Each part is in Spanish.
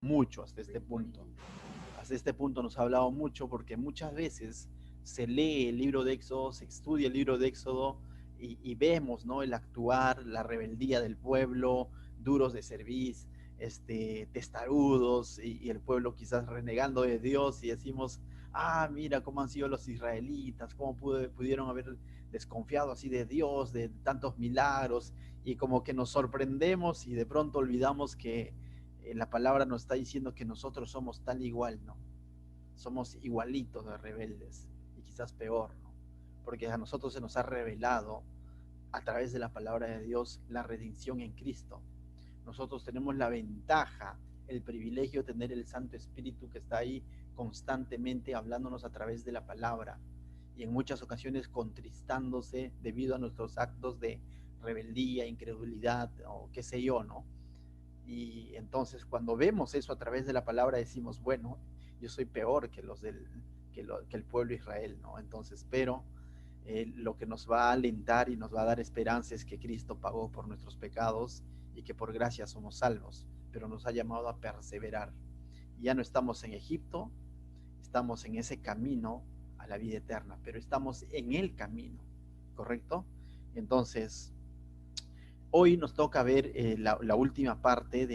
mucho hasta este punto. Hasta este punto nos ha hablado mucho porque muchas veces se lee el libro de Éxodo, se estudia el libro de Éxodo y vemos, ¿no?, el actuar, la rebeldía del pueblo, duros de cerviz, testarudos y el pueblo quizás renegando de Dios y decimos, ah, mira cómo han sido los israelitas, cómo pudieron haber desconfiado así de Dios, de tantos milagros, y como que nos sorprendemos y de pronto olvidamos que la palabra nos está diciendo que nosotros somos tal igual, ¿no? Somos igualitos de rebeldes y quizás peor, ¿no? Porque a nosotros se nos ha revelado a través de la palabra de Dios la redención en Cristo. Nosotros tenemos la ventaja, el privilegio de tener el Santo Espíritu que está ahí constantemente hablándonos a través de la palabra y en muchas ocasiones contristándose debido a nuestros actos de rebeldía, incredulidad o qué sé yo, ¿no? Y entonces cuando vemos eso a través de la palabra decimos, bueno, yo soy peor que que el pueblo de Israel, ¿no? Entonces, pero lo que nos va a alentar y nos va a dar esperanza es que Cristo pagó por nuestros pecados y que por gracia somos salvos, pero nos ha llamado a perseverar. Y ya no estamos en Egipto, estamos en ese camino a la vida eterna, pero estamos en el camino, ¿correcto? Entonces, hoy nos toca ver la última parte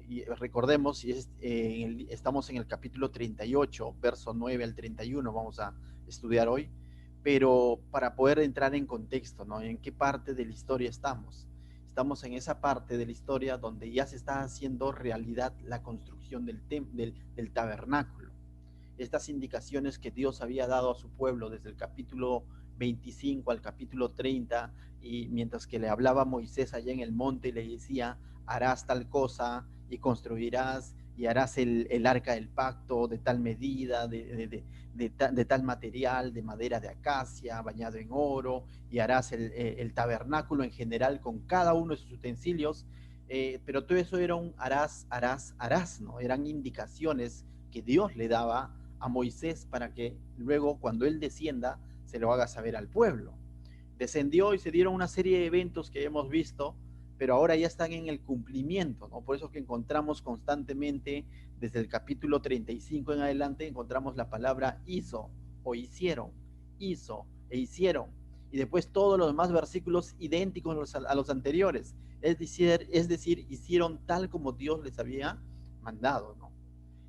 y recordemos, estamos en el capítulo 38, verso 9 al 31, vamos a estudiar hoy, pero para poder entrar en contexto, ¿no? ¿En qué parte de la historia estamos? Estamos en esa parte de la historia donde ya se está haciendo realidad la construcción del tabernáculo. Estas indicaciones que Dios había dado a su pueblo desde el capítulo 25 al capítulo 30, y mientras que le hablaba a Moisés allá en el monte y le decía, harás tal cosa y construirás y harás el arca del pacto de tal medida, de tal material, de madera de acacia, bañado en oro, y harás el tabernáculo en general con cada uno de sus utensilios, pero todo eso era un harás, harás, harás, ¿no? Eran indicaciones que Dios le daba a Moisés para que luego cuando él descienda se lo haga saber al pueblo. Descendió y se dieron una serie de eventos que hemos visto, pero ahora ya están en el cumplimiento, ¿no? Por eso que encontramos constantemente desde el capítulo 35 en adelante, encontramos la palabra hizo o hicieron, hizo e hicieron, y después todos los demás versículos idénticos a los anteriores, es decir, hicieron tal como Dios les había mandado, ¿no?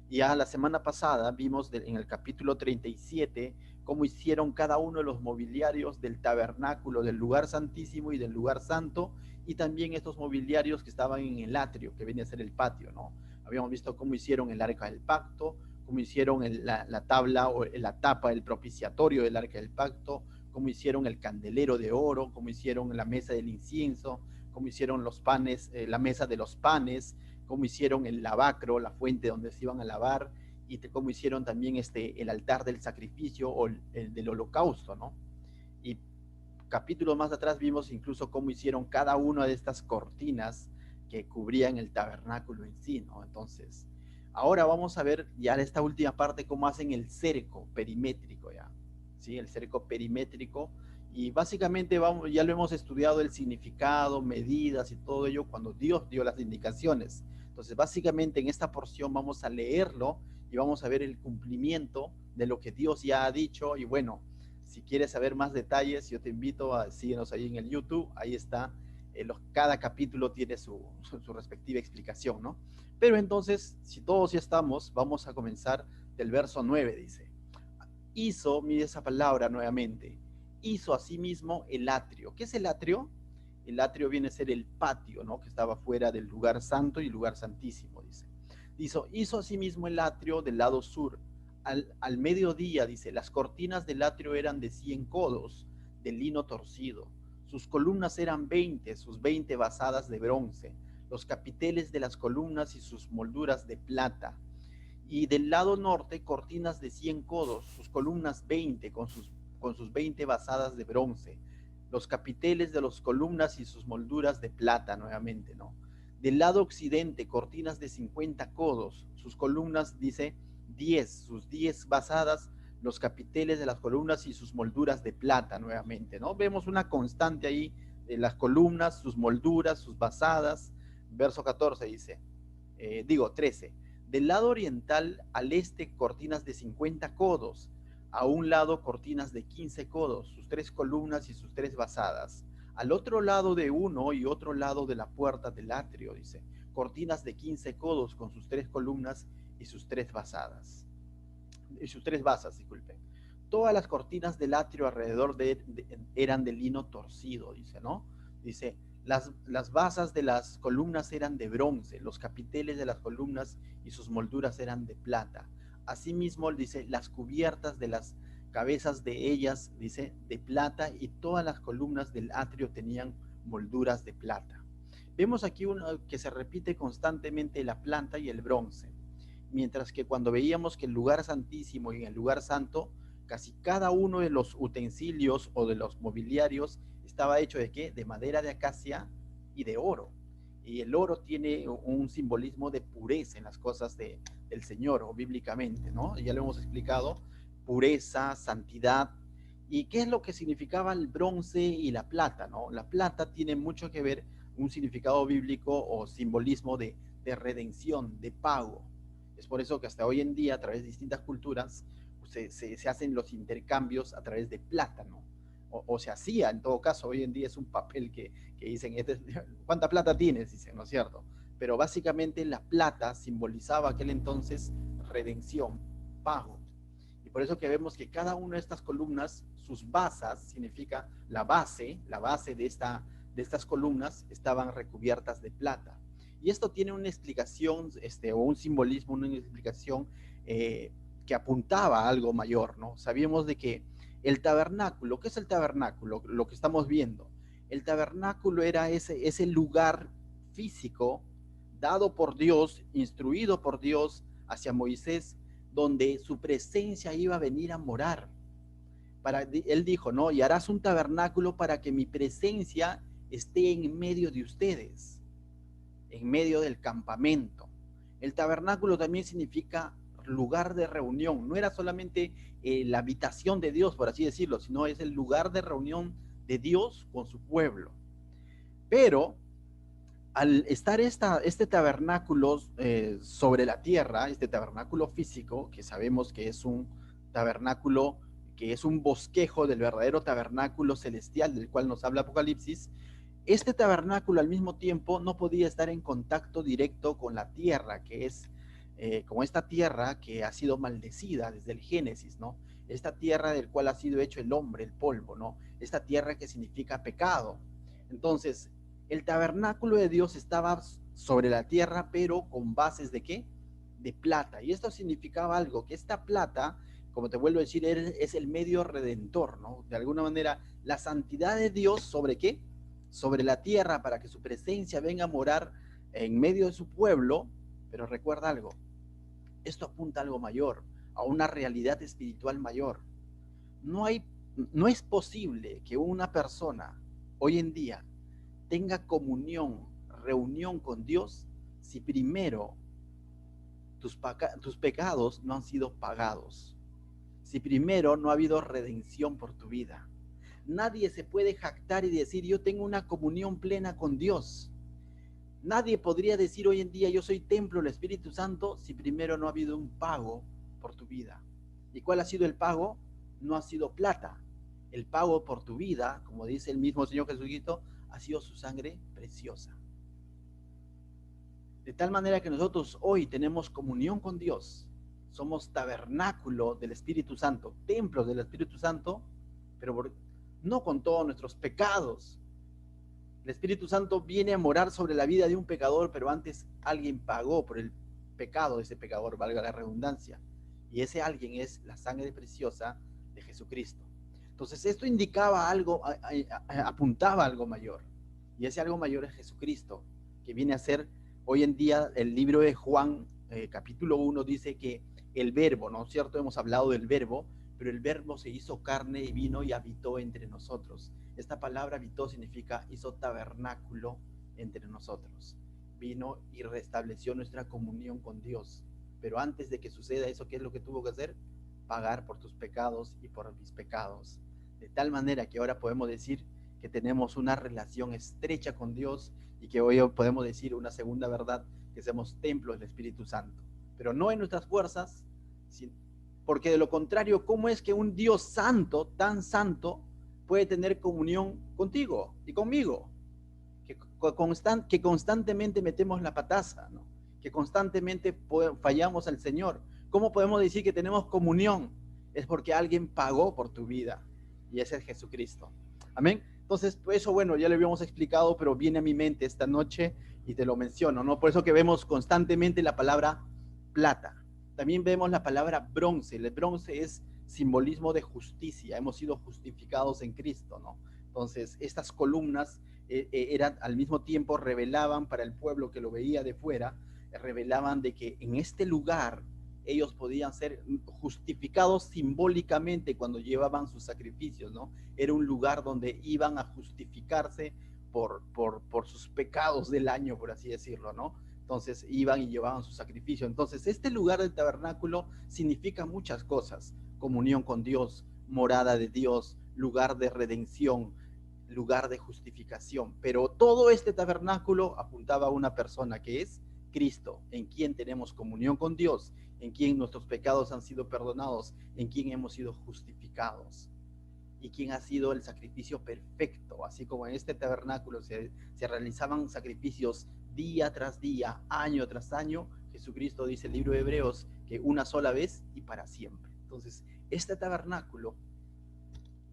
Ya la semana pasada vimos en el capítulo 37 cómo hicieron cada uno de los mobiliarios del tabernáculo, del lugar santísimo y del lugar santo, y también estos mobiliarios que estaban en el atrio, que venía a ser el patio, ¿no? Habíamos visto cómo hicieron el arca del pacto, cómo hicieron la tabla o la tapa del propiciatorio del arca del pacto, cómo hicieron el candelero de oro, cómo hicieron la mesa del incienso, cómo hicieron los panes, la mesa de los panes, cómo hicieron el lavacro, la fuente donde se iban a lavar, y cómo hicieron también el altar del sacrificio o el del holocausto, ¿no? Y capítulos más atrás vimos incluso cómo hicieron cada una de estas cortinas que cubrían el tabernáculo en sí, ¿no? Entonces, ahora vamos a ver ya en esta última parte cómo hacen el cerco perimétrico ya, ¿sí? El cerco perimétrico, y básicamente ya lo hemos estudiado el significado, medidas y todo ello cuando Dios dio las indicaciones. Entonces, básicamente en esta porción vamos a leerlo y vamos a ver el cumplimiento de lo que Dios ya ha dicho. Y bueno, si quieres saber más detalles, yo te invito a síguenos ahí en el YouTube, ahí está, cada capítulo tiene su respectiva explicación, ¿no? Pero entonces, si todos ya estamos, vamos a comenzar del verso 9, dice, hizo, mire esa palabra nuevamente, hizo asimismo el atrio. ¿Qué es el atrio? El atrio viene a ser el patio, ¿no? Que estaba fuera del lugar santo y lugar santísimo, dice. Hizo asimismo el atrio del lado sur. Al mediodía, dice, las cortinas del atrio eran de 100 codos, de lino torcido. Sus columnas eran 20, sus 20 basadas de bronce. Los capiteles de las columnas y sus molduras de plata. Y del lado norte, cortinas de 100 codos, sus columnas 20, con sus 20 basadas de bronce. Los capiteles de las columnas y sus molduras de plata, nuevamente, ¿no? Del lado occidente, cortinas de 50 codos, sus columnas, dice, 10, sus 10 basadas, los capiteles de las columnas y sus molduras de plata, nuevamente, ¿no? Vemos una constante ahí de las columnas, sus molduras, sus basadas. Verso 14 dice, 13, Del lado oriental al este, cortinas de 50 codos. A un lado, cortinas de 15 codos, sus 3 columnas y sus 3 basadas. Al otro lado de uno y otro lado de la puerta del atrio, dice, cortinas de 15 codos con sus 3 columnas y sus 3 basadas. Y sus 3 basas, disculpe. Todas las cortinas del atrio alrededor eran de lino torcido, dice, ¿no? Dice, las basas de las columnas eran de bronce, los capiteles de las columnas y sus molduras eran de plata. Asimismo, dice, las cubiertas de las cabezas de ellas, dice, de plata, y todas las columnas del atrio tenían molduras de plata. Vemos aquí uno que se repite constantemente la plata y el bronce, mientras que cuando veíamos que el lugar santísimo y en el lugar santo, casi cada uno de los utensilios o de los mobiliarios estaba hecho de ¿qué? De madera de acacia y de oro. Y el oro tiene un simbolismo de pureza en las cosas del Señor, o bíblicamente, ¿no? Ya lo hemos explicado, pureza, santidad. ¿Y qué es lo que significaba el bronce y la plata, ¿no? La plata tiene mucho que ver, un significado bíblico o simbolismo de redención, de pago. Es por eso que hasta hoy en día, a través de distintas culturas, se hacen los intercambios a través de plátano. O se hacía, en todo caso, hoy en día es un papel que dicen, ¿cuánta plata tienes? Dicen, ¿no es cierto? Pero básicamente la plata simbolizaba aquel entonces redención, pago. Y por eso que vemos que cada una de estas columnas, sus basas, significa la base de estas columnas, estaban recubiertas de plata. Y esto tiene una explicación, o un simbolismo, una explicación que apuntaba a algo mayor, ¿no? Sabíamos de que el tabernáculo, ¿qué es el tabernáculo? Lo que estamos viendo. El tabernáculo era ese lugar físico dado por Dios, instruido por Dios hacia Moisés, donde su presencia iba a venir a morar. Él dijo, ¿no? Y harás un tabernáculo para que mi presencia esté en medio de ustedes, en medio del campamento. El tabernáculo también significa lugar de reunión. No era solamente la habitación de Dios, por así decirlo, sino es el lugar de reunión de Dios con su pueblo. Pero al estar este tabernáculo sobre la tierra, este tabernáculo físico, que sabemos que es un tabernáculo, que es un bosquejo del verdadero tabernáculo celestial del cual nos habla Apocalipsis, este tabernáculo al mismo tiempo no podía estar en contacto directo con la tierra, que es como esta tierra que ha sido maldecida desde el Génesis, ¿no? Esta tierra del cual ha sido hecho el hombre, el polvo, ¿no? Esta tierra que significa pecado. Entonces, el tabernáculo de Dios estaba sobre la tierra, pero con bases de ¿qué? De plata. Y esto significaba algo, que esta plata, como te vuelvo a decir, es el medio redentor, ¿no? De alguna manera, la santidad de Dios sobre ¿qué? Sobre la tierra, para que su presencia venga a morar en medio de su pueblo. Pero recuerda algo, esto apunta a algo mayor, a una realidad espiritual mayor. No hay, no es posible que una persona hoy en día tenga comunión, reunión con Dios, si primero tus pecados no han sido pagados, si primero no ha habido redención por tu vida. Nadie se puede jactar y decir yo tengo una comunión plena con Dios. Nadie podría decir hoy en día yo soy templo del Espíritu Santo si primero no ha habido un pago por tu vida. ¿Y cuál ha sido el pago? No ha sido plata. El pago por tu vida, como dice el mismo Señor Jesucristo, ha sido su sangre preciosa. De tal manera que nosotros hoy tenemos comunión con Dios. Somos tabernáculo del Espíritu Santo, templos del Espíritu Santo, pero no con todos nuestros pecados. El Espíritu Santo viene a morar sobre la vida de un pecador, pero antes alguien pagó por el pecado de ese pecador, valga la redundancia. Y ese alguien es la sangre preciosa de Jesucristo. Entonces esto indicaba algo, apuntaba a algo mayor. Y ese algo mayor es Jesucristo, que viene a ser hoy en día el libro de Juan, capítulo 1, dice que el verbo, ¿no es cierto? Hemos hablado del verbo, pero el verbo se hizo carne y vino y habitó entre nosotros. Esta palabra habitó significa hizo tabernáculo entre nosotros. Vino y restableció nuestra comunión con Dios. Pero antes de que suceda eso, ¿qué es lo que tuvo que hacer? Pagar por tus pecados y por mis pecados. De tal manera que ahora podemos decir que tenemos una relación estrecha con Dios y que hoy podemos decir una segunda verdad, que somos templos del Espíritu Santo. pero no en nuestras fuerzas, porque de lo contrario, ¿cómo es que un Dios santo, tan santo, puede tener comunión contigo y conmigo? Que constantemente metemos la pataza, ¿no? Que constantemente fallamos al Señor. ¿Cómo podemos decir que tenemos comunión? Es porque alguien pagó por tu vida, y ese es Jesucristo. Amén. Entonces, eso, bueno, ya lo habíamos explicado, pero viene a mi mente esta noche y te lo menciono, ¿no? Por eso que vemos constantemente la palabra plata. También vemos la palabra bronce. El bronce es simbolismo de justicia. Hemos sido justificados en Cristo, ¿no? Entonces, estas columnas eran al mismo tiempo, revelaban para el pueblo que lo veía de fuera, revelaban de que en este lugar ellos podían ser justificados simbólicamente cuando llevaban sus sacrificios, ¿no? Era un lugar donde iban a justificarse por sus pecados del año, por así decirlo, ¿no? Entonces iban y llevaban su sacrificio. Entonces este lugar del tabernáculo significa muchas cosas: comunión con Dios, morada de Dios, lugar de redención, lugar de justificación. Pero todo este tabernáculo apuntaba a una persona, que es Cristo, en quien tenemos comunión con Dios, en quien nuestros pecados han sido perdonados, en quien hemos sido justificados, y quien ha sido el sacrificio perfecto. Así como en este tabernáculo se realizaban sacrificios día tras día, año tras año, Jesucristo, dice el libro de Hebreos, que una sola vez y para siempre. Entonces, este tabernáculo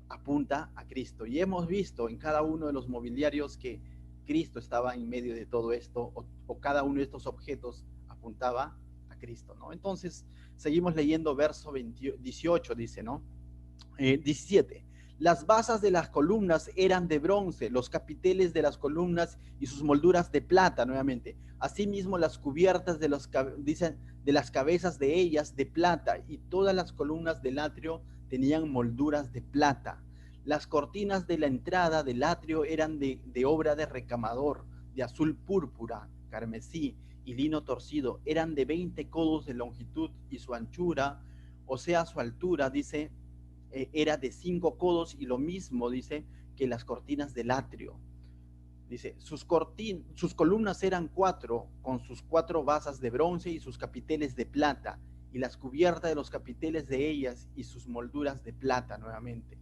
apunta a Cristo, y hemos visto en cada uno de los mobiliarios que Cristo estaba en medio de todo esto, o cada uno de estos objetos apuntaba a Cristo, ¿no? Entonces, seguimos leyendo verso 18, dice, ¿no? 17. Las basas de las columnas eran de bronce, los capiteles de las columnas y sus molduras de plata, nuevamente. Asimismo, las cubiertas de dicen, de las cabezas de ellas de plata, y todas las columnas del atrio tenían molduras de plata. Las cortinas de la entrada del atrio eran de obra de recamador, de azul púrpura, carmesí y lino torcido. Eran de 20 codos de longitud, y su anchura, o sea, su altura, dice, era de 5 codos, y lo mismo, dice, que las cortinas del atrio. Dice, sus columnas eran 4, con sus 4 basas de bronce y sus capiteles de plata, y las cubiertas de los capiteles de ellas y sus molduras de plata, nuevamente.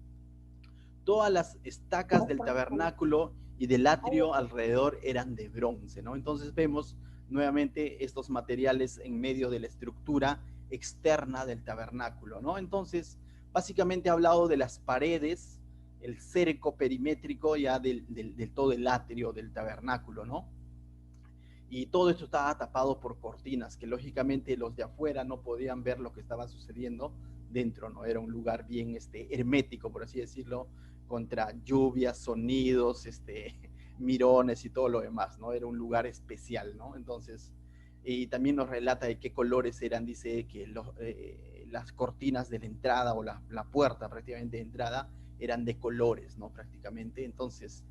Todas las estacas del tabernáculo y del atrio alrededor eran de bronce, ¿no? Entonces vemos nuevamente estos materiales en medio de la estructura externa del tabernáculo, ¿no? Entonces, básicamente ha hablado de las paredes, el cerco perimétrico ya del todo el atrio del tabernáculo, ¿no? Y todo esto estaba tapado por cortinas, que lógicamente los de afuera no podían ver lo que estaba sucediendo dentro, ¿no? Era un lugar bien hermético, por así decirlo, contra lluvias, sonidos, mirones y todo lo demás, ¿no? Era un lugar especial, ¿no? Entonces, y también nos relata de qué colores eran, dice que las cortinas de la entrada, o la puerta prácticamente de entrada, eran de colores, ¿no? Prácticamente. Entonces,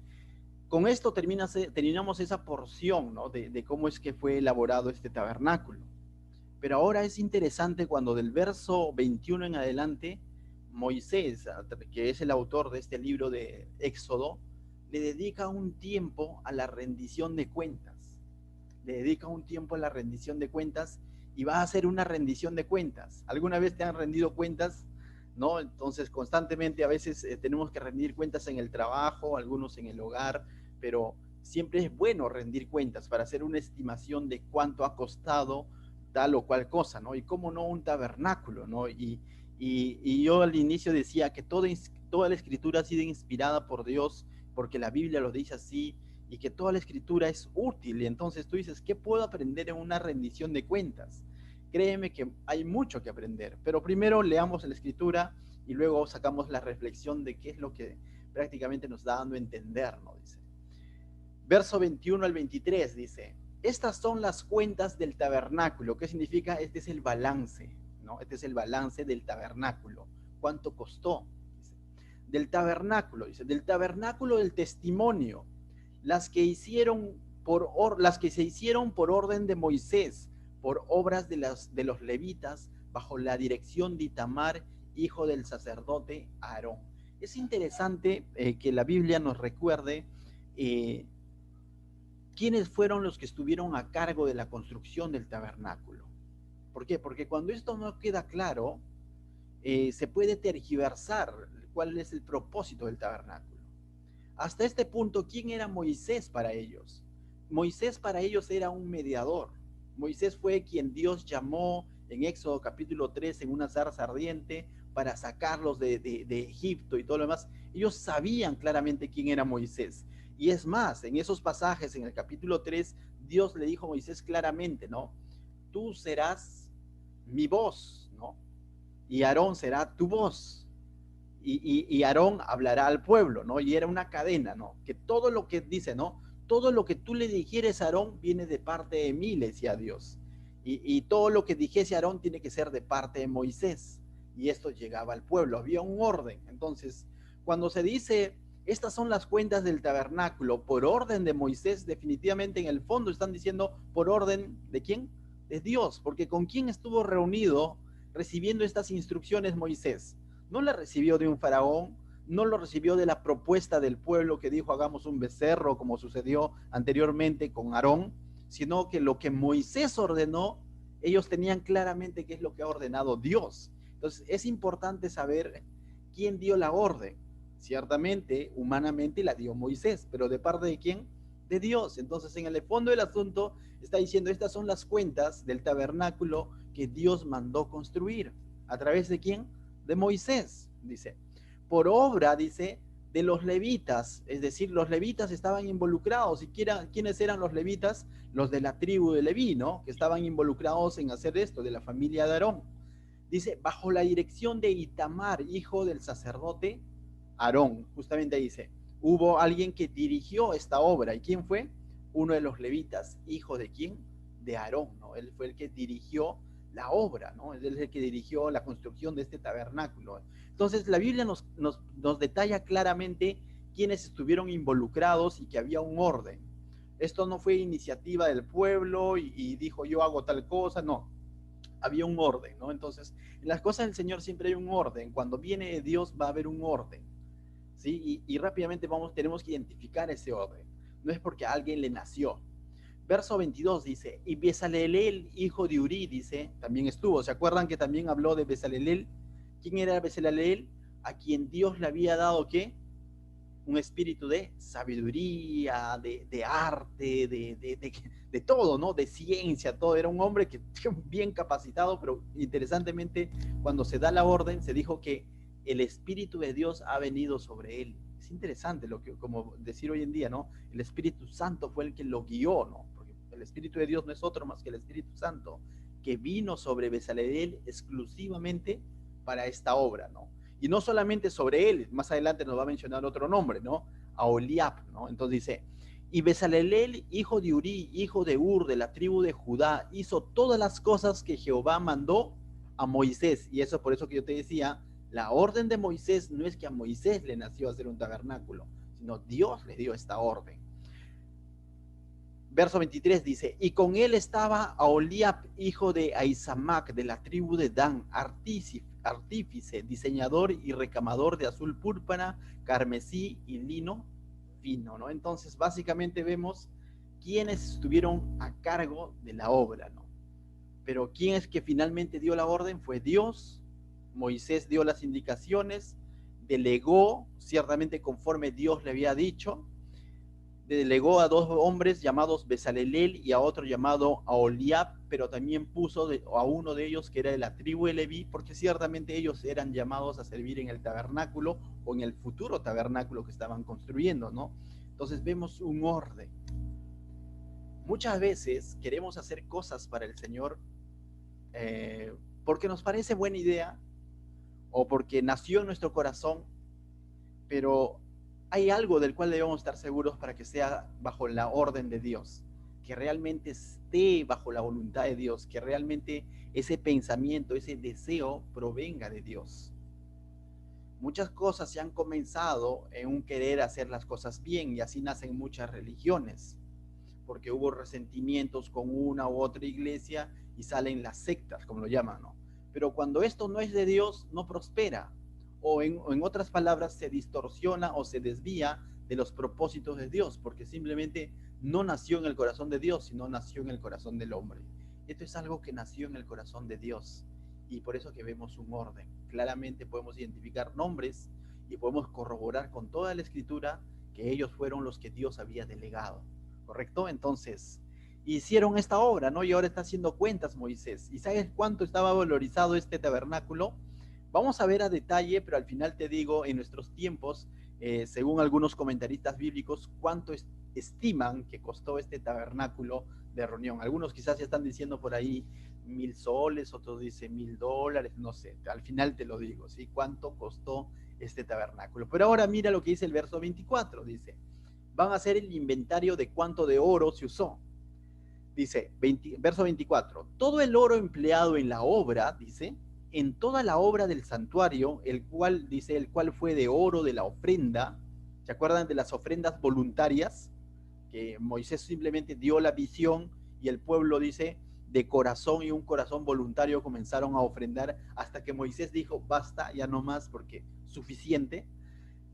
con esto terminamos esa porción, ¿no? de cómo es que fue elaborado este tabernáculo. Pero ahora es interesante cuando del verso 21 en adelante, Moisés, que es el autor de este libro de Éxodo, le dedica un tiempo a la rendición de cuentas. Le dedica un tiempo a la rendición de cuentas, y va a hacer una rendición de cuentas. ¿Alguna vez te han rendido cuentas? ¿No? Entonces, constantemente a veces tenemos que rendir cuentas en el trabajo, algunos en el hogar, pero siempre es bueno rendir cuentas para hacer una estimación de cuánto ha costado tal o cual cosa, ¿no? Y cómo no un tabernáculo, ¿no? Y yo al inicio decía que toda la escritura ha sido inspirada por Dios, porque la Biblia lo dice así, y que toda la escritura es útil. Y entonces tú dices, ¿qué puedo aprender en una rendición de cuentas? Créeme que hay mucho que aprender, pero primero leamos la escritura y luego sacamos la reflexión de qué es lo que prácticamente nos da dando a entender, ¿no? Dice. Verso 21 al 23 dice, estas son las cuentas del tabernáculo. ¿Qué significa? Este es el balance, ¿no? Este es el balance del tabernáculo. ¿Cuánto costó? Dice. Del tabernáculo, dice, del tabernáculo del testimonio, las que se hicieron por orden de Moisés, por obras de los levitas, bajo la dirección de Itamar, hijo del sacerdote Aarón. Es interesante que la Biblia nos recuerde quiénes fueron los que estuvieron a cargo de la construcción del tabernáculo. ¿Por qué? Porque cuando esto no queda claro, se puede tergiversar cuál es el propósito del tabernáculo. Hasta este punto, ¿quién era Moisés para ellos? Moisés para ellos era un mediador. Moisés fue quien Dios llamó en Éxodo capítulo 3 en una zarza ardiente para sacarlos de Egipto y todo lo demás. Ellos sabían claramente quién era Moisés. Y es más, en esos pasajes, en el capítulo 3, Dios le dijo a Moisés claramente, ¿no? Tú serás mi voz, ¿no? Y Aarón será tu voz. Y Aarón hablará al pueblo, ¿no? Y era una cadena, ¿no? Que todo lo que dice, ¿no? Todo lo que tú le dijeres a Aarón viene de parte de mí, le decía Dios. Y todo lo que dijese Aarón tiene que ser de parte de Moisés. Y esto llegaba al pueblo, había un orden. Entonces, cuando se dice, estas son las cuentas del tabernáculo, por orden de Moisés, definitivamente en el fondo están diciendo, por orden de quién? De Dios, porque con quién estuvo reunido recibiendo estas instrucciones Moisés. No la recibió de un faraón, no lo recibió de la propuesta del pueblo que dijo hagamos un becerro como sucedió anteriormente con Aarón, sino que lo que Moisés ordenó, ellos tenían claramente qué es lo que ha ordenado Dios. Entonces es importante saber quién dio la orden. Ciertamente, humanamente la dio Moisés, pero ¿de parte de quién? De Dios. Entonces en el fondo del asunto está diciendo estas son las cuentas del tabernáculo que Dios mandó construir. ¿A través de quién? De Moisés, dice. Por obra, dice, de los levitas, es decir, los levitas estaban involucrados. ¿Y quiénes eran los levitas? Los de la tribu de Leví, ¿no? Que estaban involucrados en hacer esto, de la familia de Aarón. Dice, bajo la dirección de Itamar, hijo del sacerdote Aarón, justamente dice, hubo alguien que dirigió esta obra. ¿Y quién fue? Uno de los levitas, hijo de quién? De Aarón, ¿no? Él fue el que dirigió la obra, ¿no? Él es el que dirigió la construcción de este tabernáculo. Entonces, la Biblia nos detalla claramente quiénes estuvieron involucrados y que había un orden. Esto no fue iniciativa del pueblo y dijo yo hago tal cosa, no. Había un orden, ¿no? Entonces, en las cosas del Señor siempre hay un orden. Cuando viene de Dios va a haber un orden, ¿sí? Y rápidamente tenemos que identificar ese orden. No es porque a alguien le nació. Verso 22 dice, y Besalelel, hijo de Uri, dice, también estuvo. ¿Se acuerdan que también habló de Besalelel? ¿Quién era Besalelel? A quien Dios le había dado, ¿qué? Un espíritu de sabiduría, de arte, de todo, ¿no? De ciencia, todo. Era un hombre que bien capacitado, pero interesantemente, cuando se da la orden, se dijo que el Espíritu de Dios ha venido sobre él. Es interesante lo que, como decir hoy en día, ¿no? El Espíritu Santo fue el que lo guió, ¿no? Porque el Espíritu de Dios no es otro más que el Espíritu Santo, que vino sobre Besaleel exclusivamente para esta obra, ¿no? Y no solamente sobre él, más adelante nos va a mencionar otro nombre, ¿no? A Oliab, ¿no? Entonces dice, y Besalelel, hijo de Uri, hijo de Ur, de la tribu de Judá, hizo todas las cosas que Jehová mandó a Moisés. Y eso por eso que yo te decía, la orden de Moisés no es que a Moisés le nació hacer un tabernáculo, sino Dios le dio esta orden. Verso 23 dice, y con él estaba Aholiab, hijo de Ahisamac, de la tribu de Dan, artífice, diseñador y recamador de azul púrpura, carmesí y lino fino, ¿no? Entonces, básicamente vemos quiénes estuvieron a cargo de la obra, ¿no? Pero quién es que finalmente dio la orden fue Dios. Moisés dio las indicaciones, delegó ciertamente conforme Dios le había dicho, delegó a dos hombres llamados Besalelel y a otro llamado Aholiab, pero también puso a uno de ellos que era de la tribu de Leví, porque ciertamente ellos eran llamados a servir en el tabernáculo o en el futuro tabernáculo que estaban construyendo, ¿no? Entonces vemos un orden. Muchas veces queremos hacer cosas para el Señor porque nos parece buena idea o porque nació en nuestro corazón, pero hay algo del cual debemos estar seguros para que sea bajo la orden de Dios, que realmente esté bajo la voluntad de Dios, que realmente ese pensamiento, ese deseo provenga de Dios. Muchas cosas se han comenzado en un querer hacer las cosas bien y así nacen muchas religiones, porque hubo resentimientos con una u otra iglesia y salen las sectas, como lo llaman, ¿no? Pero cuando esto no es de Dios, no prospera. O en otras palabras, se distorsiona o se desvía de los propósitos de Dios, porque simplemente no nació en el corazón de Dios, sino nació en el corazón del hombre. Esto es algo que nació en el corazón de Dios y por eso que vemos un orden. Claramente podemos identificar nombres y podemos corroborar con toda la escritura que ellos fueron los que Dios había delegado, ¿correcto? Entonces, hicieron esta obra, ¿no? Y ahora está haciendo cuentas Moisés. ¿Y sabes cuánto estaba valorizado este tabernáculo? Vamos a ver a detalle, pero al final te digo, en nuestros tiempos, según algunos comentaristas bíblicos, cuánto estiman que costó este tabernáculo de reunión. Algunos quizás ya están diciendo por ahí 1,000 soles, otros dicen $1,000, no sé, al final te lo digo, ¿sí? ¿Cuánto costó este tabernáculo? Pero ahora mira lo que dice el verso 24, dice, van a hacer el inventario de cuánto de oro se usó. Dice, verso 24, todo el oro empleado en la obra, dice, en toda la obra del santuario, el cual, dice, el cual fue de oro de la ofrenda. ¿Se acuerdan de las ofrendas voluntarias? Que Moisés simplemente dio la visión y el pueblo, dice, de corazón y un corazón voluntario comenzaron a ofrendar hasta que Moisés dijo, basta, ya no más porque suficiente.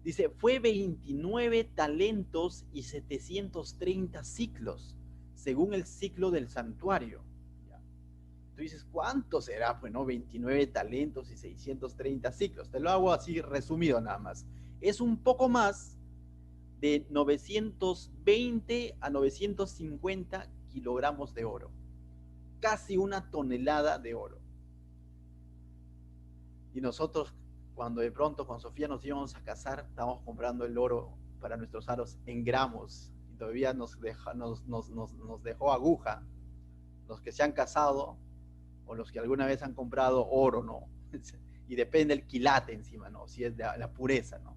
Dice, fue 29 talentos y 730 ciclos, según el ciclo del santuario. ¿Ya? Tú dices, ¿cuánto será? Pues no, 29 talentos y 630 ciclos. Te lo hago así resumido nada más. Es un poco más de 920 a 950 kilogramos de oro. Casi una tonelada de oro. Y nosotros, cuando de pronto con Sofía nos íbamos a casar, estábamos comprando el oro para nuestros aros en gramos. Y todavía nos dejó aguja. Los que se han casado o los que alguna vez han comprado oro, ¿no? Y depende del quilate encima, ¿no? Si es de la pureza, ¿no?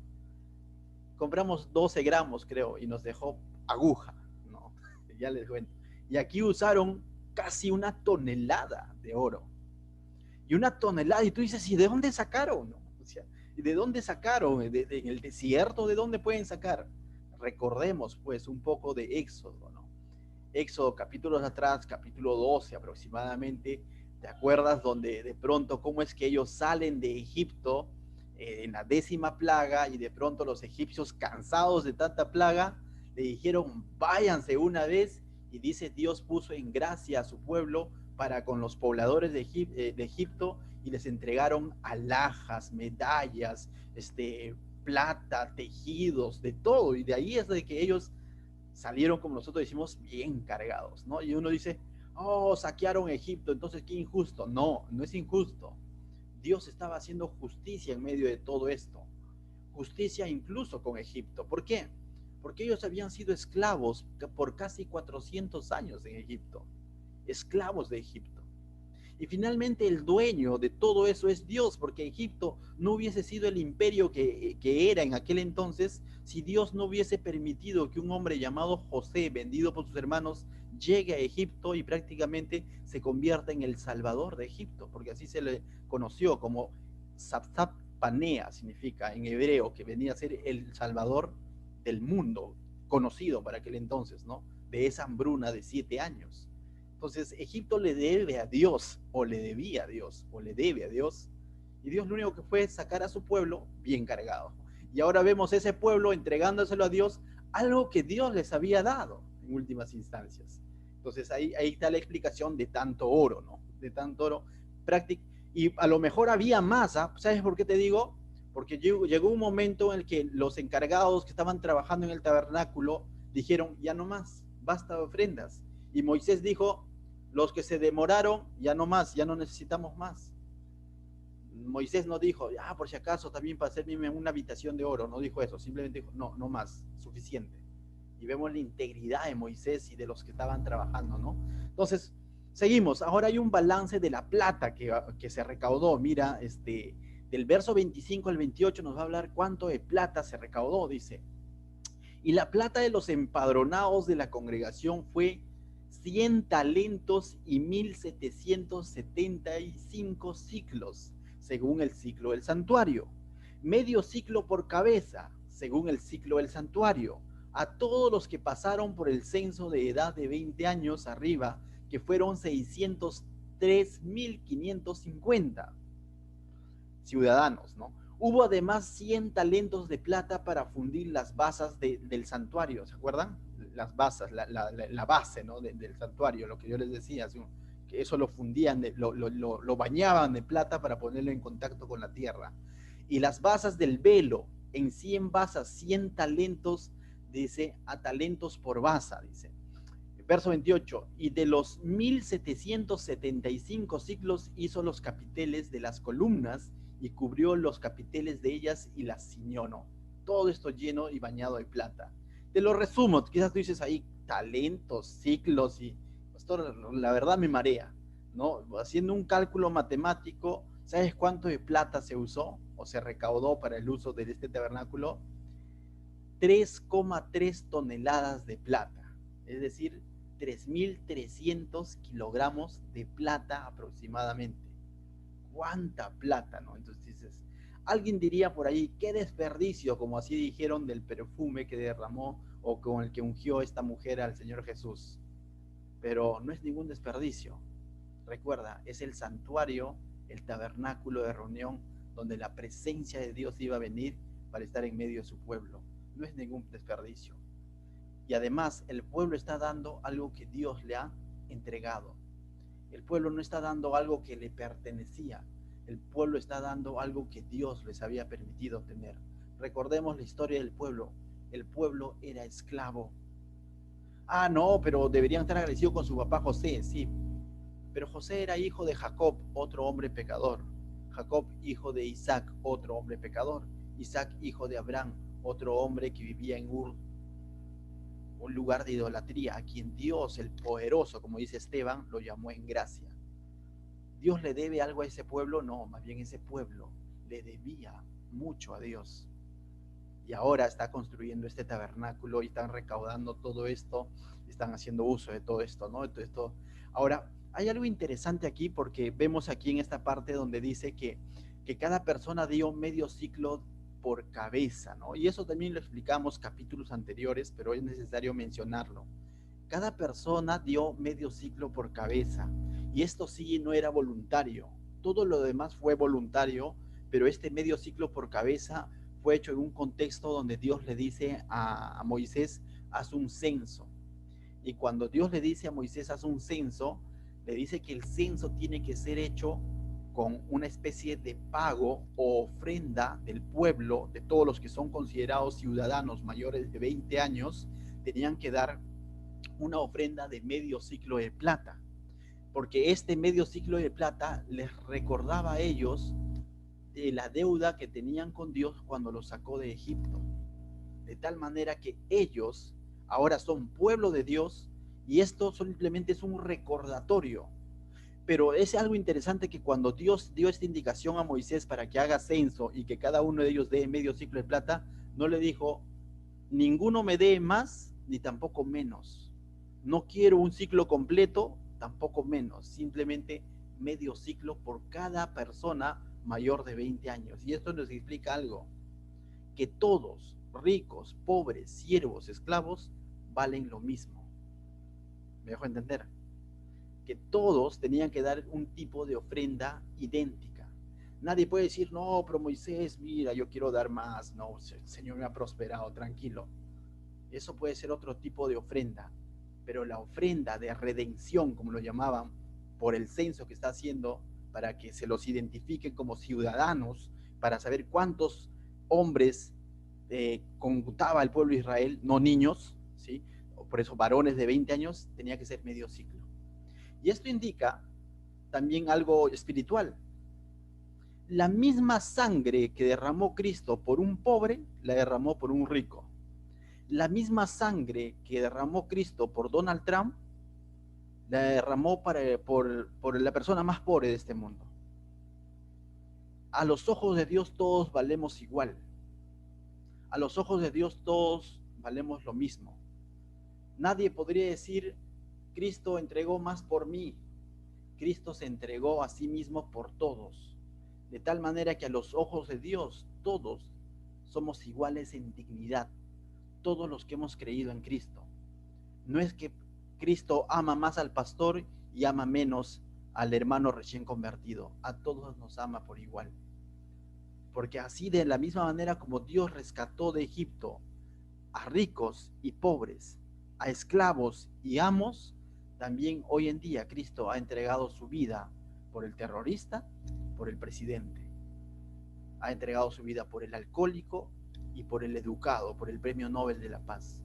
Compramos 12 gramos, creo, y nos dejó aguja, ¿no? Ya les cuento. Y aquí usaron casi una tonelada de oro. Y una tonelada, y tú dices, ¿y de dónde sacaron? ¿No? O sea, ¿de dónde sacaron? ¿En el desierto? ¿De dónde pueden sacar? Recordemos, pues, un poco de Éxodo, ¿no? Éxodo, capítulos atrás, capítulo 12 aproximadamente, ¿te acuerdas? Donde de pronto, ¿cómo es que ellos salen de Egipto en la 10ª plaga y de pronto los egipcios, cansados de tanta plaga, le dijeron, váyanse una vez, y dice, Dios puso en gracia a su pueblo para con los pobladores de Egipto y les entregaron alhajas, medallas, plata, tejidos, de todo, y de ahí es de que ellos salieron, como nosotros decimos, bien cargados, ¿no? Y uno dice, oh, saquearon Egipto, entonces qué injusto. No, no es injusto. Dios estaba haciendo justicia en medio de todo esto. Justicia incluso con Egipto. ¿Por qué? Porque ellos habían sido esclavos por casi 400 años en Egipto. Esclavos de Egipto. Y finalmente el dueño de todo eso es Dios, porque Egipto no hubiese sido el imperio que era en aquel entonces si Dios no hubiese permitido que un hombre llamado José, vendido por sus hermanos, llegue a Egipto y prácticamente se convierta en el salvador de Egipto, porque así se le conoció como Sapsap Panea, significa en hebreo, que venía a ser el salvador del mundo, conocido para aquel entonces, ¿no? De esa hambruna de 7 años. Entonces, Egipto le debe a Dios, o le debía a Dios, o le debe a Dios. Y Dios lo único que fue sacar a su pueblo bien cargado. Y ahora vemos ese pueblo entregándoselo a Dios, algo que Dios les había dado en últimas instancias. Entonces, ahí está la explicación de tanto oro, ¿no? De tanto oro. Y a lo mejor había más, ¿ah? ¿Sabes por qué te digo? Porque llegó un momento en el que los encargados que estaban trabajando en el tabernáculo dijeron, ya no más, basta de ofrendas. Y Moisés dijo, los que se demoraron, ya no más, ya no necesitamos más. Moisés no dijo, por si acaso también para hacerme una habitación de oro, no dijo eso, simplemente dijo, no, no más, suficiente. Y vemos la integridad de Moisés y de los que estaban trabajando, ¿no? Entonces, seguimos, ahora hay un balance de la plata que se recaudó, mira, del verso 25 al 28 nos va a hablar cuánto de plata se recaudó, dice. Y la plata de los empadronados de la congregación fue 100 talentos y 1,775 ciclos, según el ciclo del santuario. Medio ciclo por cabeza, según el ciclo del santuario. A todos los que pasaron por el censo de edad de 20 años arriba, que fueron 603,550 ciudadanos, ¿no? Hubo además 100 talentos de plata para fundir las basas del santuario, ¿se acuerdan? Las basas, la base, ¿no? del santuario, lo que yo les decía, que eso lo fundían, lo bañaban de plata para ponerlo en contacto con la tierra. Y las basas del velo, en 100 basas, 100 talentos, dice, a talentos por basa, dice. Verso 28, y de los 1775 ciclos hizo los capiteles de las columnas y cubrió los capiteles de ellas y las ciñó, ¿no? Todo esto lleno y bañado de plata. Te lo resumo, quizás tú dices ahí talentos, ciclos y pastor, la verdad me marea, ¿no? Haciendo un cálculo matemático, ¿sabes cuánto de plata se usó o se recaudó para el uso de este tabernáculo? 3,3 toneladas de plata, es decir, 3.300 kilogramos de plata aproximadamente. ¿Cuánta plata, no? Entonces dices, alguien diría por ahí, qué desperdicio, como así dijeron del perfume que derramó o con el que ungió esta mujer al Señor Jesús. Pero no es ningún desperdicio. Recuerda, es el santuario, el tabernáculo de reunión donde la presencia de Dios iba a venir para estar en medio de su pueblo. No es ningún desperdicio. Y además el pueblo está dando algo que Dios le ha entregado. El pueblo no está dando algo que le pertenecía. El pueblo está dando algo que Dios les había permitido tener. Recordemos la historia del pueblo. El pueblo era esclavo. Ah, no, pero deberían estar agradecidos con su papá José, sí. Pero José era hijo de Jacob, otro hombre pecador. Jacob, hijo de Isaac, otro hombre pecador. Isaac, hijo de Abraham, otro hombre que vivía en Ur, un lugar de idolatría, a quien Dios, el poderoso, como dice Esteban, lo llamó en gracia. ¿Dios le debe algo a ese pueblo? No, más bien ese pueblo le debía mucho a Dios. Y ahora está construyendo este tabernáculo y están recaudando todo esto, están haciendo uso de todo esto, ¿no? Todo esto. Ahora, hay algo interesante aquí porque vemos aquí en esta parte donde dice que cada persona dio medio ciclo por cabeza, ¿no? Y eso también lo explicamos capítulos anteriores, pero es necesario mencionarlo. Cada persona dio medio ciclo por cabeza y esto sí no era voluntario. Todo lo demás fue voluntario, pero este medio ciclo por cabeza fue hecho en un contexto donde Dios le dice a Moisés, haz un censo. Y cuando Dios le dice a Moisés, haz un censo, le dice que el censo tiene que ser hecho con una especie de pago o ofrenda del pueblo, de todos los que son considerados ciudadanos mayores de 20 años, tenían que dar una ofrenda de medio ciclo de plata, porque este medio ciclo de plata les recordaba a ellos de la deuda que tenían con Dios cuando los sacó de Egipto, de tal manera que ellos ahora son pueblo de Dios y esto simplemente es un recordatorio. Pero es algo interesante que cuando Dios dio esta indicación a Moisés para que haga censo y que cada uno de ellos dé medio ciclo de plata, no le dijo, ninguno me dé más ni tampoco menos. No quiero un ciclo completo, tampoco menos, simplemente medio ciclo por cada persona mayor de 20 años. Y esto nos explica algo, que todos, ricos, pobres, siervos, esclavos, valen lo mismo. ¿Me dejo entender? Que todos tenían que dar un tipo de ofrenda idéntica. Nadie puede decir, no, pero Moisés, mira, yo quiero dar más. No, el Señor me ha prosperado, tranquilo. Eso puede ser otro tipo de ofrenda. Pero la ofrenda de redención, como lo llamaban, por el censo que está haciendo, para que se los identifiquen como ciudadanos, para saber cuántos hombres computaba el pueblo de Israel, no niños, ¿sí? Por eso varones de 20 años tenía que ser medio ciclo. Y esto indica también algo espiritual. La misma sangre que derramó Cristo por un pobre, la derramó por un rico. La misma sangre que derramó Cristo por Donald Trump, la derramó por la persona más pobre de este mundo. A los ojos de Dios todos valemos igual. A los ojos de Dios todos valemos lo mismo. Nadie podría decir, Cristo entregó más por mí. Cristo se entregó a sí mismo por todos, de tal manera que a los ojos de Dios todos somos iguales en dignidad, todos los que hemos creído en Cristo. No es que Cristo ama más al pastor y ama menos al hermano recién convertido, a todos nos ama por igual. Porque así de la misma manera como Dios rescató de Egipto a ricos y pobres, a esclavos y amos, también hoy en día Cristo ha entregado su vida por el terrorista, por el presidente. Ha entregado su vida por el alcohólico y por el educado, por el Premio Nobel de la Paz.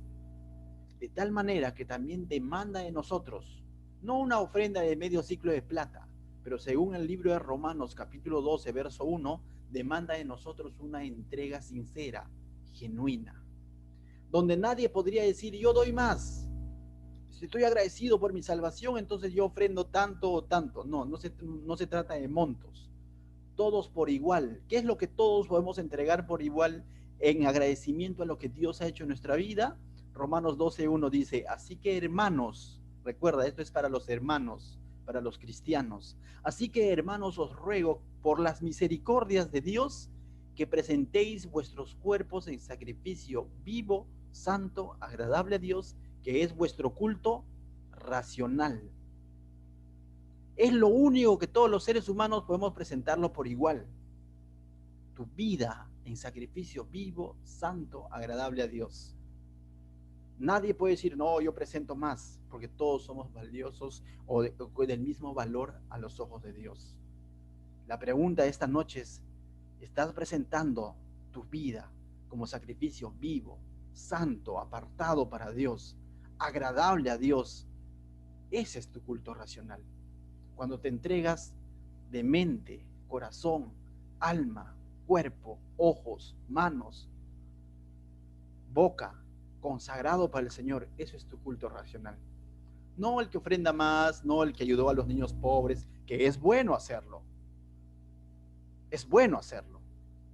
De tal manera que también demanda de nosotros, no una ofrenda de medio ciclo de plata, pero según el libro de Romanos capítulo 12, verso 1, demanda de nosotros una entrega sincera, genuina, donde nadie podría decir, yo doy más. Si estoy agradecido por mi salvación, entonces yo ofrendo tanto o tanto. No se trata de montos. Todos por igual. ¿Qué es lo que todos podemos entregar por igual en agradecimiento a lo que Dios ha hecho en nuestra vida? Romanos 12:1 dice, así que hermanos, recuerda, esto es para los hermanos, para los cristianos. Así que hermanos, os ruego por las misericordias de Dios que presentéis vuestros cuerpos en sacrificio vivo, santo, agradable a Dios, que es vuestro culto racional. Es lo único que todos los seres humanos podemos presentarlo por igual. Tu vida en sacrificio vivo, santo, agradable a Dios. Nadie puede decir, no, yo presento más, porque todos somos valiosos o del mismo valor a los ojos de Dios. La pregunta de esta noche es, ¿estás presentando tu vida como sacrificio vivo, santo, apartado para Dios, agradable a Dios? Ese es tu culto racional. Cuando te entregas de mente, corazón, alma, cuerpo, ojos, manos, boca, consagrado para el Señor, eso es tu culto racional. No el que ofrenda más, no el que ayudó a los niños pobres, que es bueno hacerlo. Es bueno hacerlo.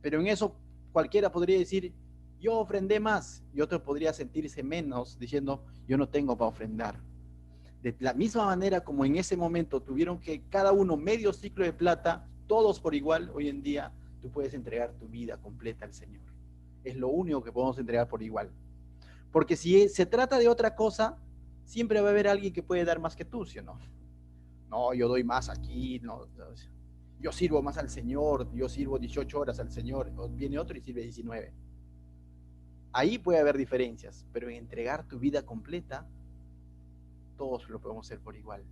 Pero en eso cualquiera podría decir, yo ofrendé más, y otro podría sentirse menos diciendo, yo no tengo para ofrendar. De la misma manera como en ese momento tuvieron que cada uno medio ciclo de plata, todos por igual, hoy en día tú puedes entregar tu vida completa al Señor. Es lo único que podemos entregar por igual. Porque si se trata de otra cosa, siempre va a haber alguien que puede dar más que tú, ¿sí o no? No, yo doy más aquí, no, yo sirvo más al Señor, yo sirvo 18 horas al Señor, viene otro y sirve 19. Ahí puede haber diferencias, pero en entregar tu vida completa, todos lo podemos hacer por igual.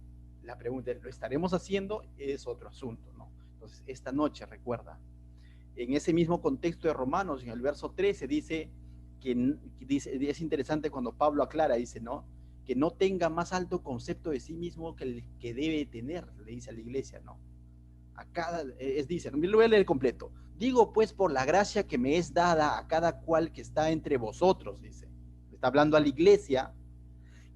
La pregunta es, ¿lo estaremos haciendo? Es otro asunto, ¿no? Entonces, esta noche, recuerda, en ese mismo contexto de Romanos, en el verso 13, dice que es interesante cuando Pablo aclara, dice, ¿no? Que no tenga más alto concepto de sí mismo que el que debe tener, le dice a la iglesia, ¿no? Dice, lo voy a leer completo. Digo pues por la gracia que me es dada a cada cual que está entre vosotros, dice. Está hablando a la iglesia,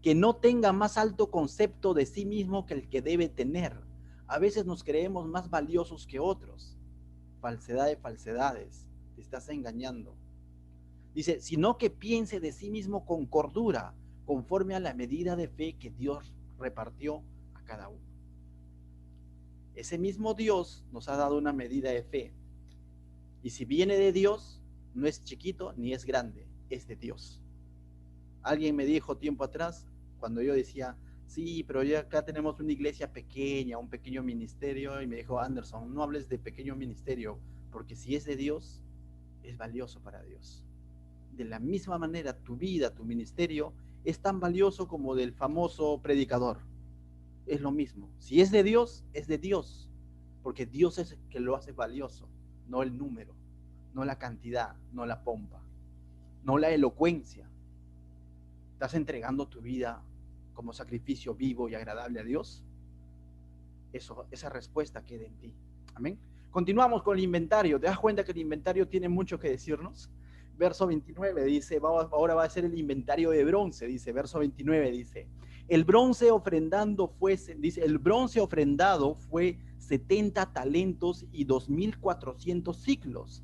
que no tenga más alto concepto de sí mismo que el que debe tener. A veces nos creemos más valiosos que otros. Falsedad de falsedades, te estás engañando. Dice, sino que piense de sí mismo con cordura, conforme a la medida de fe que Dios repartió a cada uno. Ese mismo Dios nos ha dado una medida de fe. Y si viene de Dios, no es chiquito ni es grande, es de Dios. Alguien me dijo tiempo atrás, cuando yo decía, sí, pero ya acá tenemos una iglesia pequeña, un pequeño ministerio, y me dijo, Anderson, no hables de pequeño ministerio, porque si es de Dios, es valioso para Dios. De la misma manera, tu vida, tu ministerio, es tan valioso como del famoso predicador. Es lo mismo. Si es de Dios, es de Dios, porque Dios es el que lo hace valioso, no el número, no la cantidad, no la pompa, no la elocuencia. ¿Estás entregando tu vida como sacrificio vivo y agradable a Dios? Esa respuesta queda en ti. Amén. Continuamos con el inventario. ¿Te das cuenta que el inventario tiene mucho que decirnos? Verso 29 dice, ahora va a ser el inventario de bronce, dice, verso 29 dice, el bronce ofrendado fue 70 talentos y 2,400 siclos,